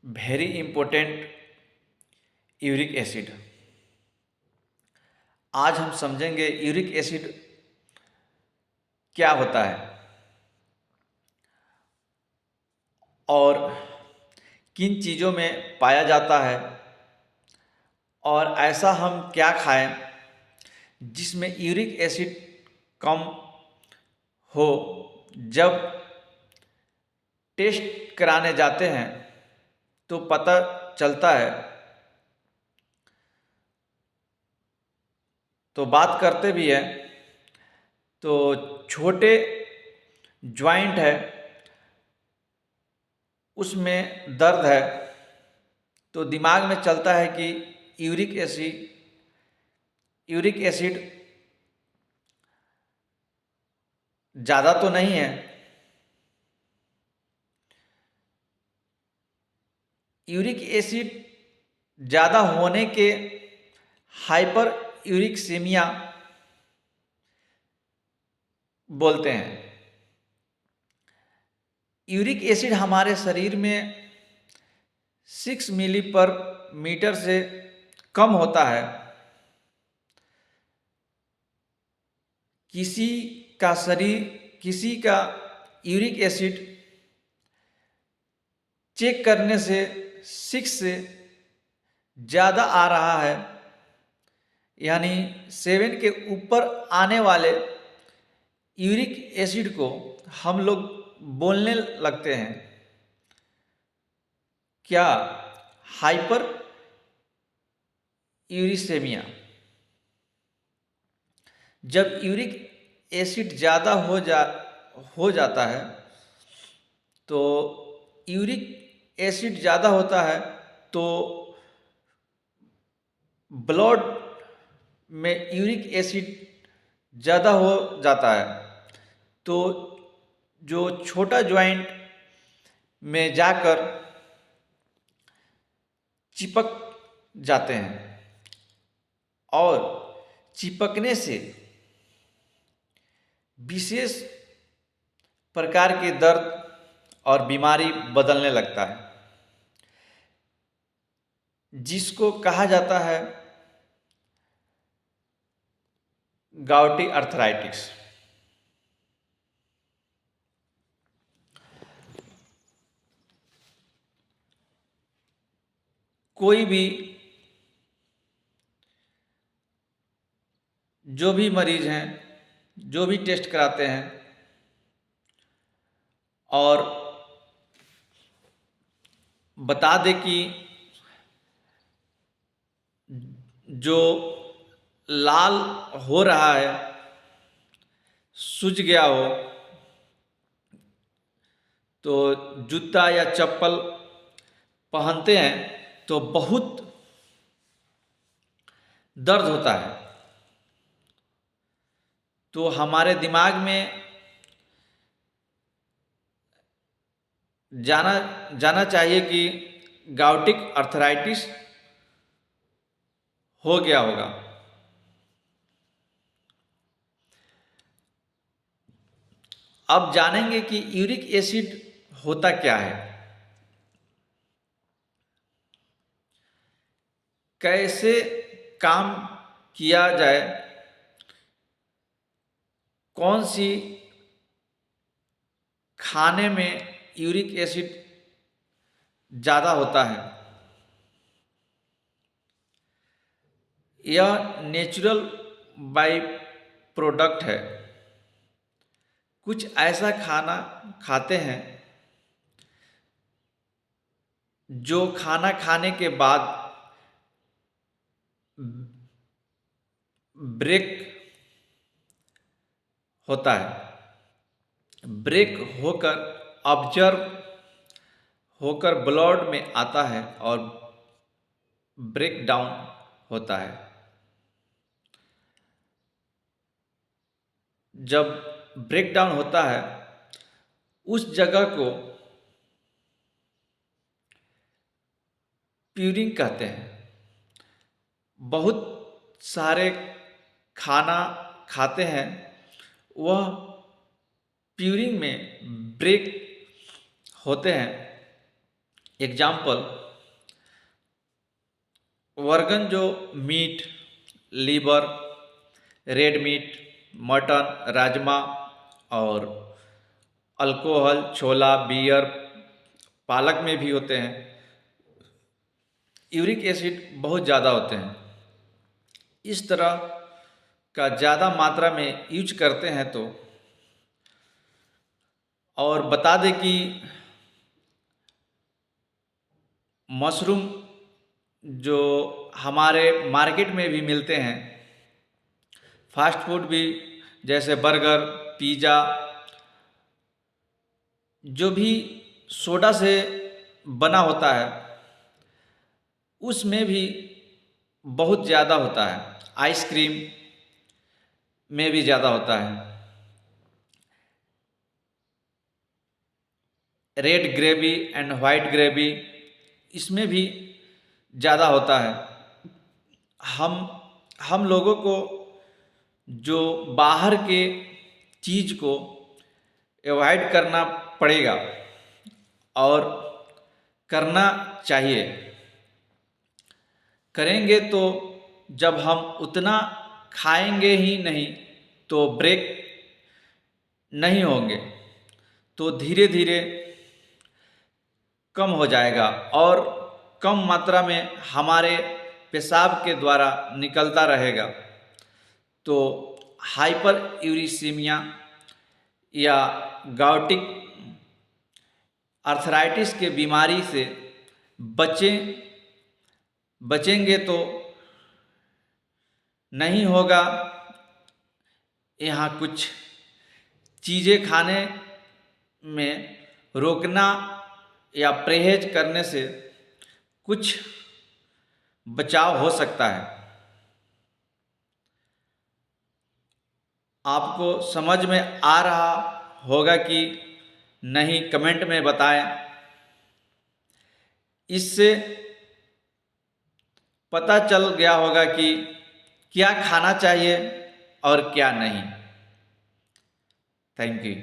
Very important uric acid. आज हम समझेंगे यूरिक एसिड क्या होता है और किन चीज़ों में पाया जाता है और ऐसा हम क्या खाएं जिसमें यूरिक एसिड कम हो। जब टेस्ट कराने जाते हैं तो पता चलता है। तो बात करते भी हैं तो छोटे ज्वाइंट है उसमें दर्द है तो दिमाग में चलता है कि यूरिक एसिड ज़्यादा तो नहीं है। यूरिक एसिड ज़्यादा होने के हाइपर यूरिकसेमिया बोलते हैं। यूरिक एसिड हमारे शरीर में 6 मिली पर मीटर से कम होता है। किसी का यूरिक एसिड चेक करने से 6 से ज़्यादा आ रहा है, यानी 7 के ऊपर आने वाले यूरिक एसिड को हम लोग बोलने लगते हैं क्या हाइपर यूरिसेमिया। जब यूरिक एसिड ज़्यादा हो जाता है तो यूरिक एसिड ज़्यादा होता है तो ब्लड में यूरिक एसिड ज़्यादा हो जाता है तो जो छोटा ज्वाइंट में जाकर चिपक जाते हैं और चिपकने से विशेष प्रकार के दर्द और बीमारी बदलने लगता है जिसको कहा जाता है गाउटी अर्थराइटिस। कोई भी जो भी मरीज हैं जो भी टेस्ट कराते हैं और बता दे कि जो लाल हो रहा है सूज गया हो तो जूता या चप्पल पहनते हैं तो बहुत दर्द होता है। तो हमारे दिमाग में जाना चाहिए कि गाउटिक अर्थराइटिस हो गया होगा। अब जानेंगे कि यूरिक एसिड होता क्या है, कैसे काम किया जाए, कौन सी खाने में यूरिक एसिड ज़्यादा होता है। यह नेचुरल बाई प्रोडक्ट है। कुछ ऐसा खाना खाते हैं जो खाना खाने के बाद ब्रेक होता है, ब्रेक होकर ऑब्जर्व होकर ब्लड में आता है और ब्रेक डाउन होता है। जब ब्रेक डाउन होता है उस जगह को प्यूरिंग कहते हैं। बहुत सारे खाना खाते हैं वह प्यूरिंग में ब्रेक होते हैं एग्जाम्पल, वर्गन जो meat, liver, red meat, mutton, rajma और अल्कोहल, छोला, बियर, पालक में भी होते हैं, यूरिक एसिड बहुत ज़्यादा होते हैं। इस तरह का ज़्यादा मात्रा में यूज करते हैं तो, और बता दें कि मशरूम जो हमारे मार्केट में भी मिलते हैं, फास्ट फूड भी जैसे बर्गर, पिज़्ज़ा, जो भी सोडा से बना होता है उसमें भी बहुत ज़्यादा होता है। आइसक्रीम में भी ज़्यादा होता है। Red gravy and white gravy, इसमें भी ज़्यादा होता है। हम लोगों को जो बाहर के चीज़ को अवॉइड करना पड़ेगा और करना चाहिए। करेंगे तो जब हम उतना खाएंगे ही नहीं तो ब्रेक नहीं होंगे, तो धीरे धीरे कम हो जाएगा और कम मात्रा में हमारे पेशाब के द्वारा निकलता रहेगा। तो हाइपर यूरिसीमिया या गाउटिक आर्थराइटिस के बीमारी से बचेंगे तो नहीं होगा। यहाँ कुछ चीज़ें खाने में रोकना या परहेज करने से कुछ बचाव हो सकता है। आपको समझ में आ रहा होगा कि नहीं, कमेंट में बताएं। इससे पता चल गया होगा कि क्या खाना चाहिए और क्या नहीं। Thank you.